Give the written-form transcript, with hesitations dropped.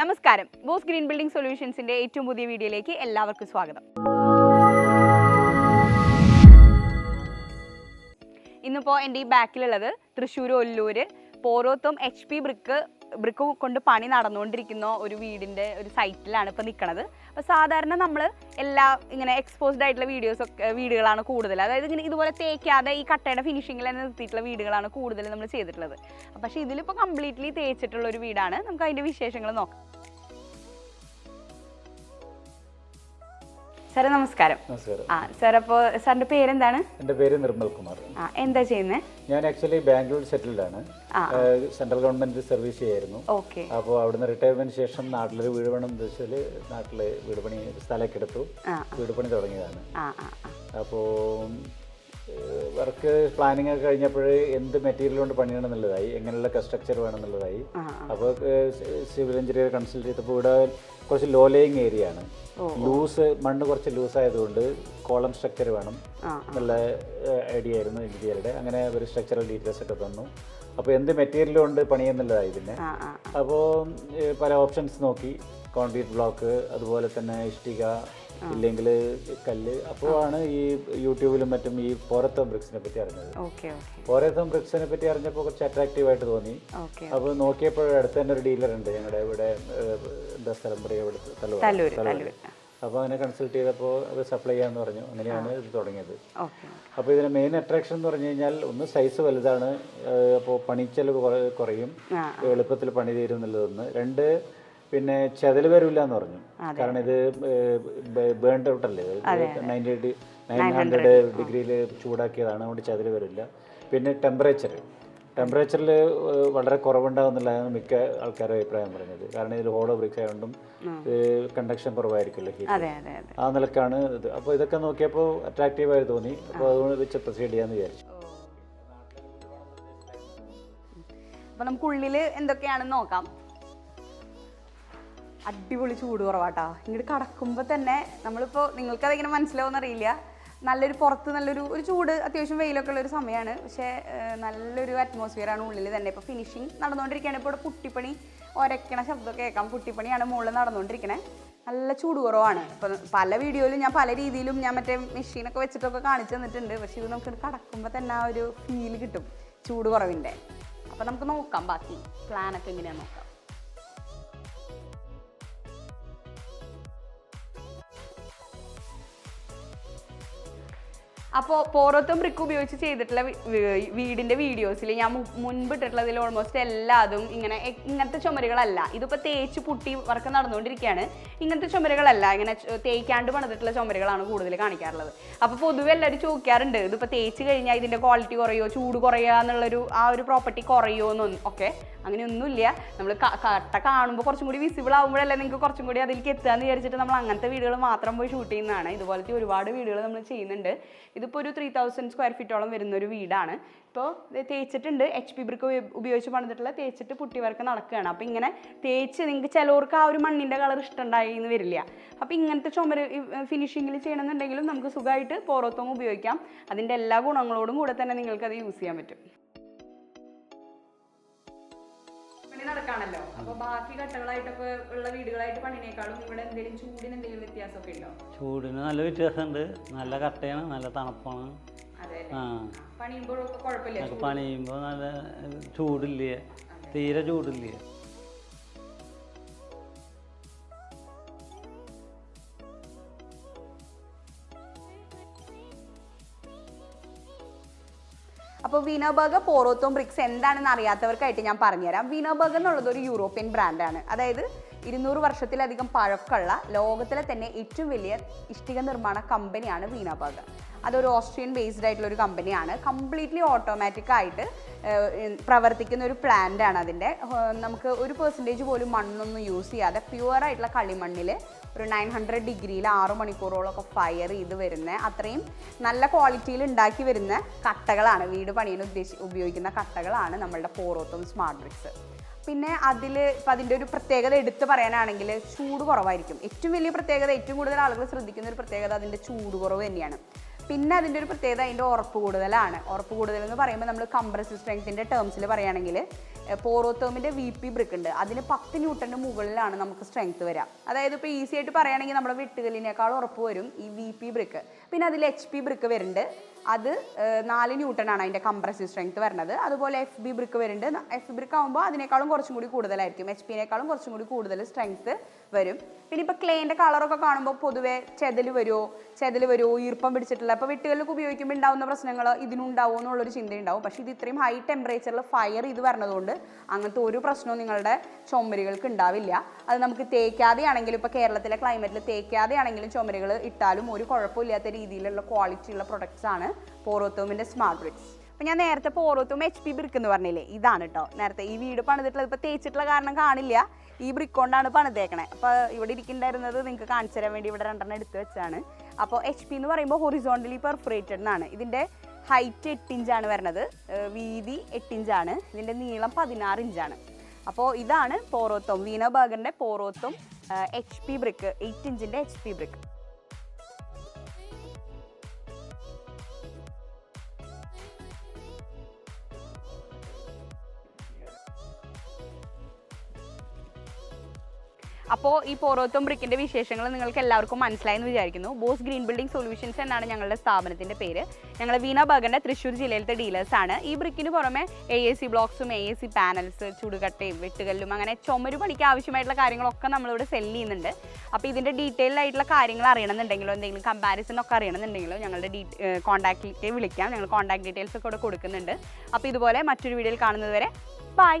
നമസ്കാരം. Boss green building സൊല്യൂഷൻസിന്റെ ഏറ്റവും പുതിയ വീഡിയോയിലേക്ക് എല്ലാവർക്കും സ്വാഗതം. ഇന്നിപ്പോൾ എൻ്റെ ഈ ബാക്കിലുള്ളത് തൃശ്ശൂർ ഒല്ലൂര് പോരോത്തും HP ബ്രിക്ക് കൊണ്ട് പണി നടന്നുകൊണ്ടിരിക്കുന്ന ഒരു വീടിൻ്റെ ഒരു സൈറ്റിലാണ് ഇപ്പോൾ നിൽക്കുന്നത്. അപ്പോൾ സാധാരണ നമ്മൾ എല്ലാ ഇങ്ങനെ എക്സ്പോസ്ഡ് ആയിട്ടുള്ള വീടുകളാണ് കൂടുതൽ, അതായത് ഇങ്ങനെ ഇതുപോലെ തേക്കാതെ ഈ കട്ടയുടെ ഫിനിഷിങ്ങിൽ തന്നെ നിർത്തിയിട്ടുള്ള വീടുകളാണ് കൂടുതൽ നമ്മൾ ചെയ്തിട്ടുള്ളത്. പക്ഷേ ഇതിലിപ്പോൾ കംപ്ലീറ്റ്ലി തേച്ചിട്ടുള്ള ഒരു വീടാണ്. നമുക്ക് അതിൻ്റെ വിശേഷങ്ങൾ നോക്കാം. സാറേ നമസ്കാരം. സാർ, അപ്പോൾ സാറിന്റെ പേരെന്താണ്? എൻ്റെ പേര് നിർമ്മൽ കുമാർ. എന്താ ചെയ്യുന്നത്? ഞാൻ ആക്ച്വലി ബാംഗ്ലൂർ സെറ്റിൽഡ് ആണ്. സെൻട്രൽ ഗവൺമെന്റ് സർവീസ് ചെയ്യായിരുന്നു. അപ്പോൾ അവിടുന്ന് റിട്ടയർമെന്റ് ശേഷം നാട്ടിലൊരു വീട് പണി ഉദ്ദേശിച്ചാൽ നാട്ടില് വീട് പണി സ്ഥലമൊക്കെ എടുത്തു വീട് പണി തുടങ്ങിയതാണ്. അപ്പോൾ വർക്ക് പ്ലാനിങ് ഒക്കെ കഴിഞ്ഞപ്പോൾ എന്ത് മെറ്റീരിയൽ കൊണ്ട് പണിയണമെന്നുള്ളതായി, എങ്ങനെയുള്ള സ്ട്രക്ചർ വേണമെന്നുള്ളതായി. അപ്പോൾ സിവിൽ എഞ്ചിനീയർ കൺസൾട്ട് ചെയ്തപ്പോൾ ഇവിടെ കുറച്ച് ലോ ലേയിങ് ഏരിയ ആണ്, മണ്ണ് കുറച്ച് ലൂസ് ആയതുകൊണ്ട് കോളം സ്ട്രക്ചർ വേണം എന്നുള്ള ഐഡിയ ആയിരുന്നു എഞ്ചിനീയറുടെ. അങ്ങനെ ഒരു സ്ട്രക്ചറൽ ഡീറ്റെയിൽസ് ഒക്കെ തന്നു. അപ്പോൾ എന്ത് മെറ്റീരിയൽ കൊണ്ട് പണിയെന്നുള്ളതായി പിന്നെ. അപ്പോൾ പല ഓപ്ഷൻസ് നോക്കി, കോൺക്രീറ്റ് ബ്ലോക്ക്, അതുപോലെ തന്നെ ഇഷ്ടിക, ഇല്ലെങ്കിൽ കല്ല്. അപ്പോഴാണ് ഈ യൂട്യൂബിലും മറ്റും ഈ പോരത്തോം ബ്രിക്സിനെ പറ്റി അറിഞ്ഞത്. പോരത്തോം ബ്രിക്സിനെ പറ്റി അറിഞ്ഞപ്പോൾ കുറച്ച് അട്രാക്റ്റീവായിട്ട് തോന്നി. അപ്പോൾ നോക്കിയപ്പോൾ അടുത്ത് തന്നെ ഒരു ഡീലർ ഉണ്ട് ഞങ്ങളുടെ ഇവിടെ, എന്താ സ്ഥലം പറയുക, ഇവിടെ തല്ലൂർ. അപ്പോൾ അങ്ങനെ കൺസൾട്ട് ചെയ്തപ്പോൾ അത് സപ്ലൈ ചെയ്യാമെന്ന് പറഞ്ഞു. അങ്ങനെയാണ് ഇത് തുടങ്ങിയത്. അപ്പോൾ ഇതിന് മെയിൻ അട്രാക്ഷൻ എന്ന് പറഞ്ഞു കഴിഞ്ഞാൽ, ഒന്ന് സൈസ് വലുതാണ്, അപ്പോൾ പണിച്ചെലവ് കുറയും, എളുപ്പത്തിൽ പണി തീരും എന്നുള്ളതൊന്ന്. രണ്ട്, പിന്നെ ചെതൽ വരില്ല എന്ന് പറഞ്ഞു. കാരണം ഇത് ബേൺഡ് ഔട്ട് അല്ലേ, 900 ഡിഗ്രിയിൽ ചൂടാക്കിയതാണ്, അതുകൊണ്ട് ചെതൽ വരില്ല. പിന്നെ ടെമ്പറേച്ചറിൽ വളരെ കുറവുണ്ടാകുന്നില്ലാണ് മിക്ക ആൾക്കാരുടെ അഭിപ്രായം പറഞ്ഞത്. കാരണം ഇതിൽ ഹോളോ ബ്രിക്സ് ആയതുകൊണ്ടും കണ്ടക്ഷൻ കുറവായിരിക്കുമല്ലോ ഹീറ്റ്. ആ നിലക്കാണ് ഇത്. അപ്പോൾ ഇതൊക്കെ നോക്കിയപ്പോൾ അട്രാക്റ്റീവായി തോന്നി. അപ്പോൾ അതുകൊണ്ട് വെച്ച് പ്രൊസീഡ് ചെയ്യാമെന്ന് വിചാരിച്ചു. അപ്പോൾ നമുക്ക് ഉള്ളിൽ എന്തൊക്കെയാണെന്ന് നോക്കാം. അടിപൊളി ചൂട് കുറവാട്ടോ. ഇങ്ങോട്ട് കടക്കുമ്പോൾ തന്നെ നമ്മളിപ്പോൾ നിങ്ങൾക്കതിങ്ങനെ മനസ്സിലാവുമെന്നറിയില്ല, നല്ലൊരു പുറത്ത് നല്ലൊരു ചൂട്, അത്യാവശ്യം വെയിലൊക്കെ ഉള്ളൊരു സമയമാണ്. പക്ഷേ നല്ലൊരു അറ്റ്മോസ്ഫിയറാണ് ഉള്ളിൽ തന്നെ. ഇപ്പോൾ ഫിനിഷിങ് നടന്നുകൊണ്ടിരിക്കുകയാണ്. ഇപ്പോൾ ഇവിടെ പുട്ടിപ്പണി ഒരക്കണ ശബ്ദമൊക്കെ കേൾക്കാം. പുട്ടിപ്പണിയാണ് മുകളിൽ നടന്നുകൊണ്ടിരിക്കണേ. നല്ല ചൂട് കുറവാണ്. ഇപ്പം പല വീഡിയോയിലും ഞാൻ പല രീതിയിലും ഞാൻ മറ്റേ മെഷീനൊക്കെ വെച്ചിട്ടൊക്കെ കാണിച്ചു തന്നിട്ടുണ്ട്. പക്ഷേ ഇത് നമുക്ക് കടക്കുമ്പോൾ തന്നെ ആ ഒരു ഫീൽ കിട്ടും ചൂട് കുറവിൻ്റെ. അപ്പോൾ നമുക്ക് നോക്കാം ബാക്കി പ്ലാനൊക്കെ എങ്ങനെയാണെന്ന് നോക്കാം. അപ്പോൾ പോരോത്തും ബ്രിക്ക് ഉപയോഗിച്ച് ചെയ്തിട്ടുള്ള വീടിൻ്റെ വീഡിയോസിൽ ഞാൻ മുൻപിട്ടിട്ടുള്ളതിൽ ഓൾമോസ്റ്റ് എല്ലാതും ഇങ്ങനത്തെ ചുമരുകളല്ല. ഇതിപ്പോൾ തേച്ച് പുട്ടി വർക്ക് നടന്നുകൊണ്ടിരിക്കുകയാണ്. ഇങ്ങനത്തെ ചുമരുകളല്ല, ഇങ്ങനെ തേക്കാണ്ട് പണിതിട്ടുള്ള ചുമരുകളാണ് കൂടുതൽ കാണിക്കാറുള്ളത്. അപ്പോൾ പൊതുവെ എല്ലാവരും ചോദിക്കാറുണ്ട്, ഇതിപ്പോൾ തേച്ച് കഴിഞ്ഞാൽ ഇതിൻ്റെ ക്വാളിറ്റി കുറയോ, ചൂട് കുറയുക എന്നുള്ളൊരു ആ ഒരു പ്രോപ്പർട്ടി കുറയോ എന്നൊന്നും. ഒക്കെ അങ്ങനെയൊന്നുമില്ല. നമ്മൾ കട്ട കാണുമ്പോൾ കുറച്ചും കൂടി വിസിബിൾ ആകുമ്പോഴല്ലേ നിങ്ങൾക്ക് കുറച്ചും കൂടി അതിലേക്ക് എത്തുകയെന്ന് വിചാരിച്ചിട്ട് നമ്മൾ അങ്ങനത്തെ വീടുകൾ മാത്രം പോയി ഷൂട്ട് ചെയ്യുന്നതാണ്. ഇതുപോലത്തെ ഒരുപാട് വീടുകൾ നമ്മൾ ചെയ്യുന്നുണ്ട്. ഇതിപ്പോൾ ഒരു 3000 സ്ക്വയർ ഫീറ്റോളം വരുന്നൊരു വീടാണ്. ഇപ്പോൾ തേച്ചിട്ടുണ്ട്, HP ബ്രിക്ക് ഉപയോഗിച്ച് പണിതിട്ടുള്ള തേച്ചിട്ട് പുട്ടി വർക്ക് നടക്കുകയാണ്. അപ്പോൾ ഇങ്ങനെ തേച്ച് നിങ്ങൾക്ക് ചിലവർക്ക് ആ ഒരു മണ്ണിൻ്റെ കളർ ഇഷ്ടമുണ്ടായി എന്ന് വരില്ല. അപ്പോൾ ഇങ്ങനത്തെ ചുമര് ഫിനിഷിങ്ങിൽ ചെയ്യണമെന്നുണ്ടെങ്കിലും നമുക്ക് സുഖമായിട്ട് പോരോത്തോം ഉപയോഗിക്കാം. അതിൻ്റെ എല്ലാ ഗുണങ്ങളോടും കൂടെ തന്നെ നിങ്ങൾക്കത് യൂസ് ചെയ്യാൻ പറ്റും. നടക്കാണല്ലോ. അപ്പോൾ ബാക്കി കട്ടകളായിട്ടൊക്കെ ഉള്ള വീടുകളായിട്ട് പണിനേക്കാളും ഇവിടെ എന്തെങ്കിലും ചൂടിന് എന്തെങ്കിലും വ്യത്യാസമൊക്കെ ഉണ്ടോ? ചൂടിന് നല്ല വ്യത്യാസമുണ്ട്. നല്ല കട്ടയാണ്, നല്ല തണുപ്പാണ്. പണിയുമ്പോഴൊക്കെ കുഴപ്പമില്ല. പണിയുമ്പോൾ നല്ല ചൂടില്ല, തീരെ ചൂടില്ല. അപ്പോൾ വീനർബർഗ് പോരോത്തോം ബ്രിക്സ് എന്താണെന്ന് അറിയാത്തവർക്കായിട്ട് ഞാൻ പറഞ്ഞുതരാം. വീനർബർഗ് എന്നുള്ളത് ഒരു യൂറോപ്യൻ ബ്രാൻഡാണ്. അതായത് 200 വർഷത്തിലധികം പഴക്കമുള്ള ലോകത്തിലെ തന്നെ ഏറ്റവും വലിയ ഇഷ്ടിക നിർമ്മാണ കമ്പനിയാണ് വീനർബർഗ്. അതൊരു ഓസ്ട്രിയൻ ബേസ്ഡ് ആയിട്ടുള്ള ഒരു കമ്പനിയാണ്. കംപ്ലീറ്റ്ലി ഓട്ടോമാറ്റിക് ആയിട്ട് പ്രവർത്തിക്കുന്ന ഒരു പ്ലാന്റാണ് അതിൻ്റെ. നമുക്ക് 1% പോലും മണ്ണൊന്നും യൂസ് ചെയ്യാതെ പ്യുവറായിട്ടുള്ള കളിമണ്ണിൽ ഒരു 900 ഡിഗ്രിയിൽ 6 മണിക്കൂറോളമൊക്കെ ഫയർ ചെയ്ത് വരുന്ന അത്രയും നല്ല ക്വാളിറ്റിയിൽ ഉണ്ടാക്കി വരുന്ന കട്ടകളാണ്, വീട് പണിയാൻ ഉപയോഗിക്കുന്ന കട്ടകളാണ് നമ്മളുടെ പോരോത്തോം സ്മാർട്ട് ബ്രിക്സ്. പിന്നെ ഇപ്പം അതിൻ്റെ ഒരു പ്രത്യേകത എടുത്ത് പറയാനാണെങ്കിൽ ചൂട് കുറവായിരിക്കും. ഏറ്റവും വലിയ പ്രത്യേകത, ഏറ്റവും കൂടുതൽ ആളുകൾ ശ്രദ്ധിക്കുന്ന ഒരു പ്രത്യേകത അതിൻ്റെ ചൂട് കുറവ് തന്നെയാണ്. പിന്നെ അതിൻ്റെ ഒരു പ്രത്യേകത അതിൻ്റെ ഉറപ്പ് കൂടുതലാണ്. ഉറപ്പ് കൂടുതലെന്ന് പറയുമ്പോൾ നമ്മൾ കംപ്രസീവ് സ്ട്രെങ്ത്തിൻ്റെ ടേംസിൽ പറയുകയാണെങ്കിൽ പോറോത്തോമിൻ്റെ VP ബ്രിക്ക് ഉണ്ട്, അതിന് 10 ന്യൂട്ടൻ്റെ മുകളിലാണ് നമുക്ക് സ്ട്രെങ്ത് വരാം. അതായത് ഇപ്പോൾ ഈസി ആയിട്ട് പറയുകയാണെങ്കിൽ നമ്മുടെ വെട്ടുകല്ലിനേക്കാൾ ഉറപ്പ് വരും ഈ VP ബ്രിക്ക്. പിന്നെ അതിൽ HP ബ്രിക്ക് വരുന്നുണ്ട്, അത് 4 ന്യൂട്ടനാണ് അതിൻ്റെ കംപ്രസീവ് സ്ട്രെങ്ത് വരുന്നത്. അതുപോലെ FB ബ്രിക്ക് വരുന്നുണ്ട്. FB ബ്രിക്ക് ആകുമ്പോൾ അതിനേക്കാളും കുറച്ചും കൂടി കൂടുതലായിരിക്കും, HP-നേക്കാളും കുറച്ചും കൂടി കൂടുതൽ സ്ട്രെങ്ത് വരും. പിന്നെ ഇപ്പോൾ ക്ലേൻ്റെ കളറൊക്കെ കാണുമ്പോൾ പൊതുവേ ചെതൽ വരുമോ, ഈർപ്പം പിടിച്ചിട്ടില്ല. ഇപ്പോൾ വെട്ടുകല്ലൊക്കെ ഉപയോഗിക്കുമ്പോൾ ഉണ്ടാകുന്ന പ്രശ്നങ്ങൾ ഇതിനുണ്ടാവുമോ എന്നുള്ളൊരു ചിന്തയുണ്ടാവും. പക്ഷേ ഇത് ഇത്രയും ഹൈ ടെമ്പറേച്ചറിൽ ഫയർ ഇത് വരുന്നതുകൊണ്ട് അങ്ങനത്തെ ഒരു പ്രശ്നവും നിങ്ങളുടെ ചുമരുകൾക്ക് ഉണ്ടാവില്ല. അത് നമുക്ക് തേക്കാതെ ആണെങ്കിലും, ഇപ്പോൾ കേരളത്തിലെ ക്ലൈമറ്റിൽ തേക്കാതെ ആണെങ്കിലും ചുമരുകൾ ഇട്ടാലും ഒരു കുഴപ്പമില്ലാത്ത രീതിയിലുള്ള ക്വാളിറ്റിയുള്ള പ്രൊഡക്ട്സ് ആണ് പോറോത്തോമിൻ്റെ സ്മാർട്ട് ബ്രിക്സ്. അപ്പോൾ ഞാൻ നേരത്തെ പോറോത്തോം HP ബ്രിക്ക് എന്ന് പറഞ്ഞില്ലേ, ഇതാണ് കേട്ടോ. നേരത്തെ ഈ വീട് പണിതിട്ടുള്ളത് ഇപ്പോൾ തേച്ചിട്ടുള്ള കാരണം കാണില്ല, ഈ ബ്രിക്ക് കൊണ്ടാണ് പണിതേക്കണേ. അപ്പോൾ ഇവിടെ ഇരിക്കുന്നുണ്ടായിരുന്നത് നിങ്ങൾക്ക് കാണിച്ചു തരാൻ വേണ്ടി ഇവിടെ 2 എടുത്ത് വെച്ചാണ്. അപ്പോൾ HP എന്ന് പറയുമ്പോൾ ഹൊറിസോണ്ടലി പെർഫറേറ്റഡ് എന്നാണ്. ഇതിൻ്റെ ഹൈറ്റ് 8 ഇഞ്ചാണ് വരുന്നത്, വീതി 8 ഇഞ്ചാണ്, ഇതിൻ്റെ നീളം 16 ഇഞ്ചാണ്. അപ്പോൾ ഇതാണ് പോറോത്തോം, വീനബർഗറിൻ്റെ പോറോത്തോം HP ബ്രിക്ക്, 8 ഇഞ്ചിൻ്റെ HP ബ്രിക്ക്. അപ്പോൾ ഈ പോറോത്തോം ബ്രിക്കിൻ്റെ വിശേഷങ്ങൾ നിങ്ങൾക്ക് എല്ലാവർക്കും മനസ്സിലായെന്ന് വിചാരിക്കുന്നു. ബോസ് ഗ്രീൻ ബിൽഡിംഗ് സൊല്യൂഷൻസ് എന്നാണ് ഞങ്ങളുടെ സ്ഥാപനത്തിൻ്റെ പേര്. ഞങ്ങൾ വീനബർഗറിൻ്റെ തൃശ്ശൂർ ജില്ലയിലത്തെ ഡീലേഴ്സാണ്. ഈ ബ്രിക്കിന് പുറമെ AAC ബ്ലോക്സും AAC പാനൽസ്, ചുടുകട്ടയും വെട്ടുകല്ലും അങ്ങനെ ചുമര് പണിക്ക് ആവശ്യമായിട്ടുള്ള കാര്യങ്ങളൊക്കെ നമ്മളിവിടെ സെല്ല് ചെയ്യുന്നുണ്ട്. അപ്പോൾ ഇതിൻ്റെ ഡീറ്റെയിൽ ആയിട്ടുള്ള കാര്യങ്ങൾ അറിയണമെന്നുണ്ടെങ്കിലോ എന്തെങ്കിലും കമ്പാരിസൺ ഒക്കെ അറിയണമെന്നുണ്ടെങ്കിലോ ഞങ്ങളുടെ കോൺടാക്റ്റിലേക്ക് വിളിക്കാം. ഞങ്ങൾ കോൺടാക്ട് ഡീറ്റെയിൽസ് ഒക്കെ ഇവിടെ കൊടുക്കുന്നുണ്ട്. അപ്പോൾ ഇതുപോലെ മറ്റൊരു വീഡിയോയിൽ കാണുന്നത് വരെ ബൈ.